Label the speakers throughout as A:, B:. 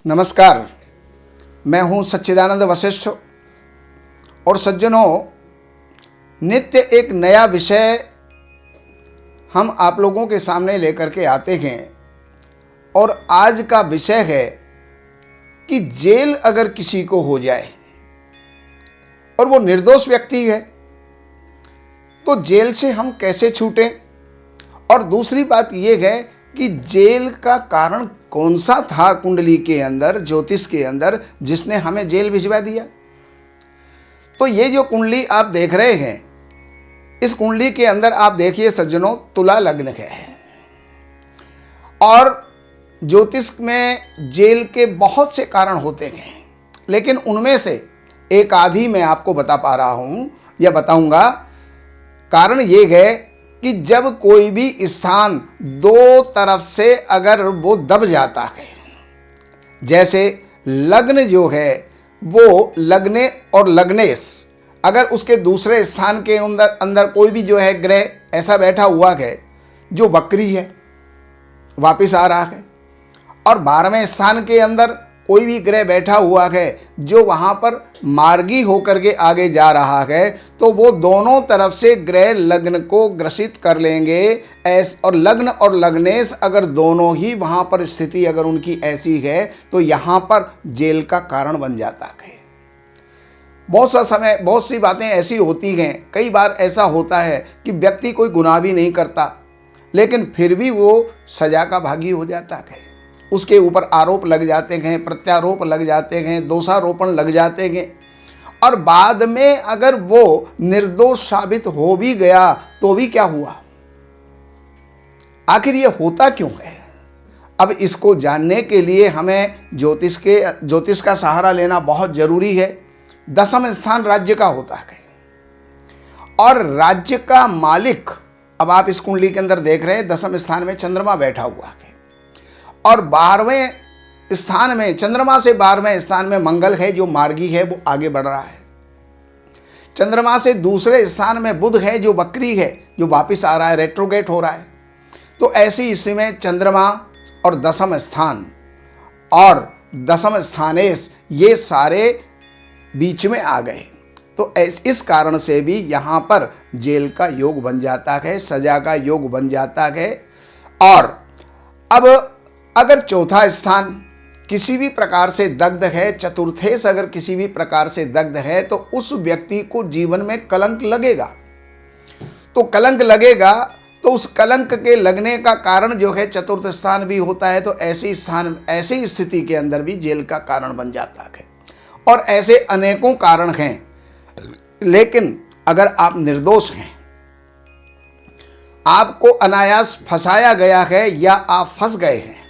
A: नमस्कार, मैं हूं सच्चिदानंद वशिष्ठ और सज्जनों, नित्य एक नया विषय हम आप लोगों के सामने लेकर के आते हैं और आज का विषय है कि जेल अगर किसी को हो जाए और वो निर्दोष व्यक्ति है तो जेल से हम कैसे छूटें। और दूसरी बात ये है कि जेल का कारण कौन सा था कुंडली के अंदर, ज्योतिष के अंदर, जिसने हमें जेल भिजवा दिया। तो ये जो कुंडली आप देख रहे हैं, इस कुंडली के अंदर आप देखिए सज्जनों, तुला लग्न है और ज्योतिष में जेल के बहुत से कारण होते हैं, लेकिन उनमें से एक आधी मैं आपको बता पा रहा हूं या बताऊंगा। कारण ये है कि जब कोई भी स्थान दो तरफ से अगर वो दब जाता है, जैसे लग्न जो है वो लग्ने और लग्नेश, अगर उसके दूसरे स्थान के अंदर कोई भी जो है ग्रह ऐसा बैठा हुआ है जो वक्री है, वापिस आ रहा है, और 12वें स्थान के अंदर कोई भी ग्रह बैठा हुआ है जो वहाँ पर मार्गी होकर के आगे जा रहा है, तो वो दोनों तरफ से ग्रह लग्न को ग्रसित कर लेंगे। और लग्न और लग्नेश अगर दोनों ही वहाँ पर स्थिति अगर उनकी ऐसी है तो यहाँ पर जेल का कारण बन जाता है। बहुत सी बातें ऐसी होती हैं, कई बार ऐसा होता है कि व्यक्ति कोई गुनाह भी नहीं करता लेकिन फिर भी वो सजा का भागी हो जाता है। उसके ऊपर आरोप लग जाते हैं, प्रत्यारोप लग जाते हैं, दोषारोपण लग जाते हैं, और बाद में अगर वो निर्दोष साबित हो भी गया तो भी क्या हुआ। आखिर ये होता क्यों है? अब इसको जानने के लिए हमें ज्योतिष का सहारा लेना बहुत जरूरी है। 10वां स्थान राज्य का होता है और राज्य का मालिक, अब आप इस कुंडली के अंदर देख रहे हैं 10वें स्थान में चंद्रमा बैठा हुआ है और 12वें स्थान में, चंद्रमा से 12वें स्थान में मंगल है जो मार्गी है, वो आगे बढ़ रहा है। चंद्रमा से दूसरे स्थान में बुध है जो वक्री है, जो वापिस आ रहा है, रेट्रोगेट हो रहा है। तो ऐसी इसी में चंद्रमा और 10वां स्थान और 10वां स्थानेश, ये सारे बीच में आ गए। तो इस कारण से भी यहाँ पर जेल का योग बन जाता है, सजा का योग बन जाता है। और अब अगर चौथा स्थान किसी भी प्रकार से दग्ध है, चतुर्थेश अगर किसी भी प्रकार से दग्ध है, तो उस व्यक्ति को जीवन में कलंक लगेगा। तो कलंक लगेगा तो उस कलंक के लगने का कारण जो है चतुर्थ स्थान भी होता है। तो ऐसी स्थिति के अंदर भी जेल का कारण बन जाता है। और ऐसे अनेकों कारण हैं, लेकिन अगर आप निर्दोष हैं, आपको अनायास फंसाया गया है या आप फंस गए हैं,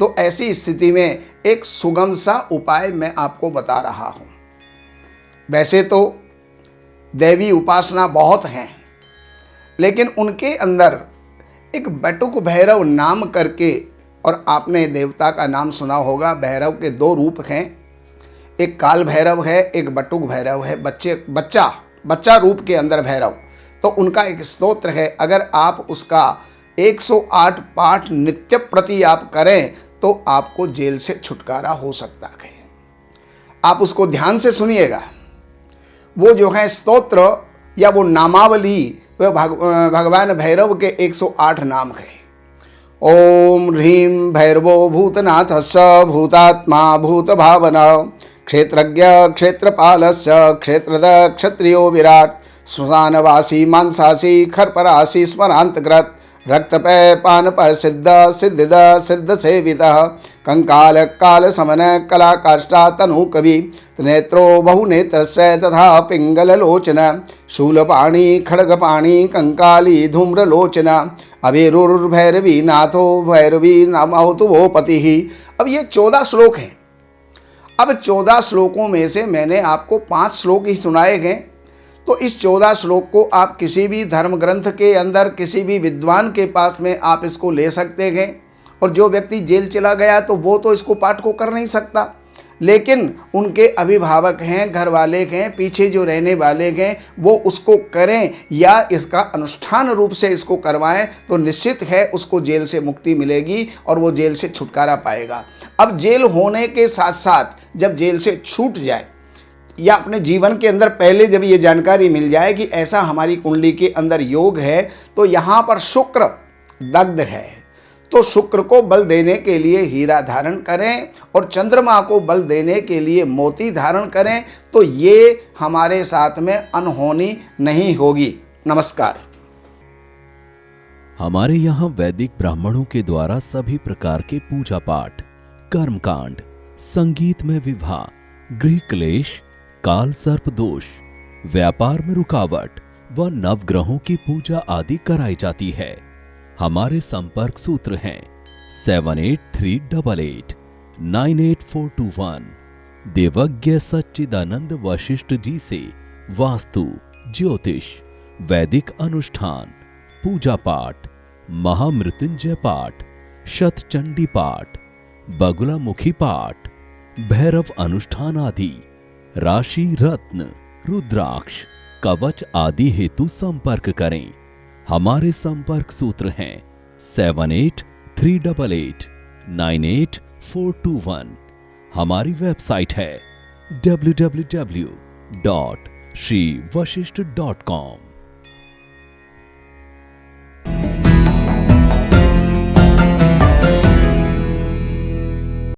A: तो ऐसी स्थिति में एक सुगम सा उपाय मैं आपको बता रहा हूं। वैसे तो देवी उपासना बहुत हैं, लेकिन उनके अंदर एक बटुक भैरव नाम करके, और आपने देवता का नाम सुना होगा। भैरव के 2 रूप हैं, एक काल भैरव है, एक बटुक भैरव है। बच्चा रूप के अंदर भैरव, तो उनका एक स्तोत्र है। अगर आप उसका 108 पाठ नित्य प्रति आप करें तो आपको जेल से छुटकारा हो सकता है। आप उसको ध्यान से सुनिएगा। वो जो है स्तोत्र या वो नामावली, वह भगवान भैरव के 108 नाम है। ओम ह्रीं भैरवो भूतनाथ स भूतात्मा भूत भावना क्षेत्रज्ञ क्षेत्रपालस्य क्षेत्रद क्षत्रियो विराट श्मशानवासी मांसासी खरपरासी स्मरांतकृत रक्तपय पानपय सिद्ध सिद्धिद सिद्ध सेवितः कंकाल काल समन कला काष्ठा तनु कवि नेत्रो बहुनेत्रस्य तथा पिंगललोचन शूलपाणी खड्गपाणी कंकाली धूम्रलोचन अभिरुर्भैरवी नाथो भैरवी नामौतु वो पति। अब ये 14 श्लोक हैं। अब 14 श्लोकों में से मैंने आपको 5 श्लोक ही सुनाए हैं। तो इस 14 श्लोक को आप किसी भी धर्म ग्रंथ के अंदर, किसी भी विद्वान के पास में आप इसको ले सकते हैं। और जो व्यक्ति जेल चला गया तो वो तो इसको पाठ को कर नहीं सकता, लेकिन उनके अभिभावक हैं, घर वाले हैं, पीछे जो रहने वाले हैं, वो उसको करें या इसका अनुष्ठान रूप से इसको करवाएं तो निश्चित है उसको जेल से मुक्ति मिलेगी और वो जेल से छुटकारा पाएगा। अब जेल होने के साथ साथ जब जेल से छूट जाए या अपने जीवन के अंदर पहले जब ये जानकारी मिल जाए कि ऐसा हमारी कुंडली के अंदर योग है, तो यहाँ पर शुक्र दग्ध है, तो शुक्र को बल देने के लिए हीरा धारण करें और चंद्रमा को बल देने के लिए मोती धारण करें, तो ये हमारे साथ में अनहोनी नहीं होगी। नमस्कार।
B: हमारे यहाँ वैदिक ब्राह्मणों के द्वारा सभी प्रकार के पूजा पाठ, कर्मकांड, संगीत में विवाह, गृह क्लेश, काल सर्प दोष, व्यापार में रुकावट व नवग्रहों की पूजा आदि कराई जाती है। हमारे संपर्क सूत्र हैं 7838898421। देवज्ञ सच्चिदानंद वशिष्ठ जी से वास्तु, ज्योतिष, वैदिक अनुष्ठान, पूजा पाठ, महामृत्युंजय पाठ, शतचंडी पाठ, बगुलामुखी पाठ, भैरव अनुष्ठान आदि, राशि रत्न, रुद्राक्ष, कवच आदि हेतु संपर्क करें। हमारे संपर्क सूत्र हैं 7838898421। हमारी वेबसाइट है www.shrivashishth.com।